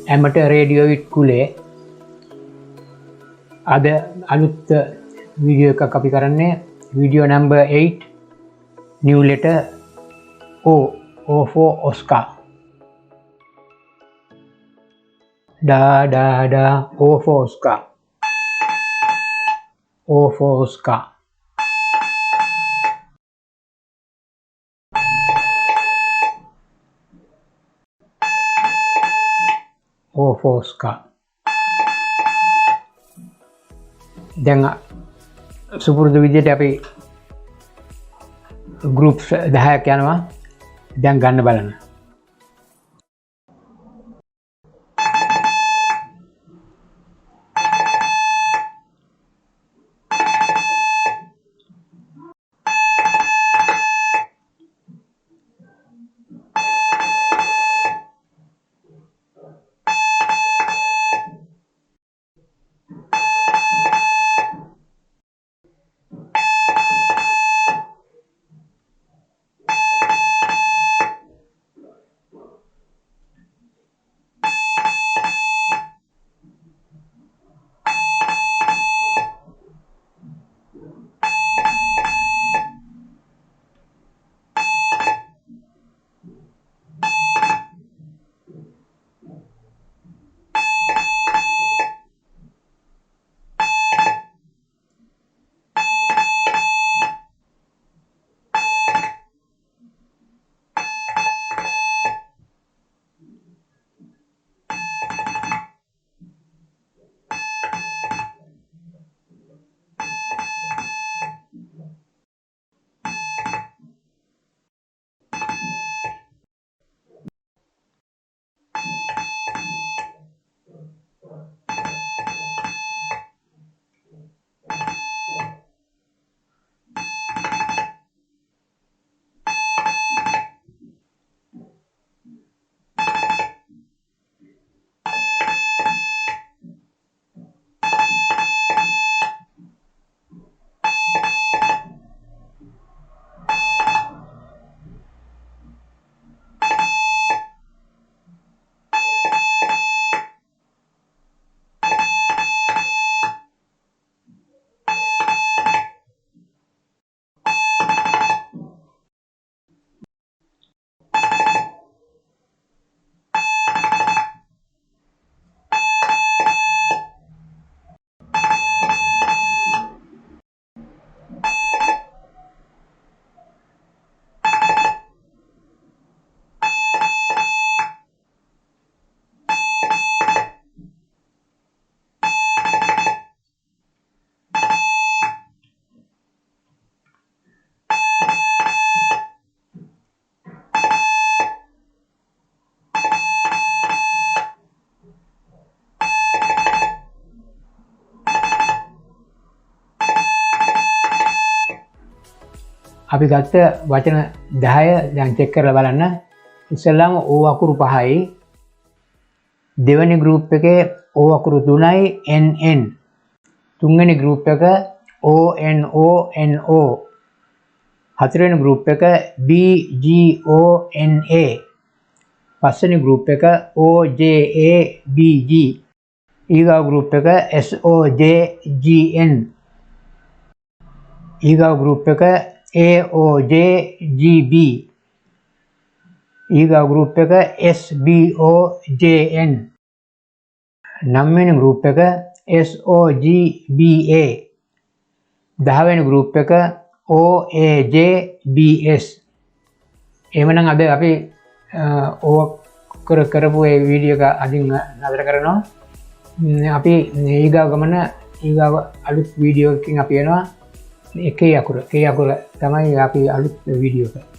amateur radio with Kule. Ada alut video එකක් අපි කරන්නේ video number 8 new letter O for Oscar. Da da da O for Oscar. O for Oscar. O for Oscar. දැන් සුපුරුදු විදිහට අපි groups 10ක් යනවා. දැන් ගන්න බලන්න. අපි ගත්ත වචන 10 දැන් චෙක් කරලා බලන්න. ඉස්සෙල්ලාම O අකුරු 5යි. දෙවෙනි ගෲප් එකේ O අකුරු 3යි NN. තුන්වෙනි ගෲප් එක ONO. හතරවෙනි ගෲප් එක BGONA. පස්වෙනි ගෲප් එක OJABG. ඊගා ගෲප් එක SOJGN. ඊගා ගෲප් එක AOJGB. ඊගා ගෲප් එක SBOJN. නවවෙනි ගෲප් එක SOGBA. 10වෙනි ගෲප් එක OAJBS. එහෙමනම් අද අපි කරපු ඒ වීඩියෝ එක අදින් නතර කරනවා. අපි ඊගා ගමන ඊගා අලුත් වීඩියෝ එකකින් අපි එනවා. එකේ අකුර තමයි අපි අලුත් වීඩියෝ එක.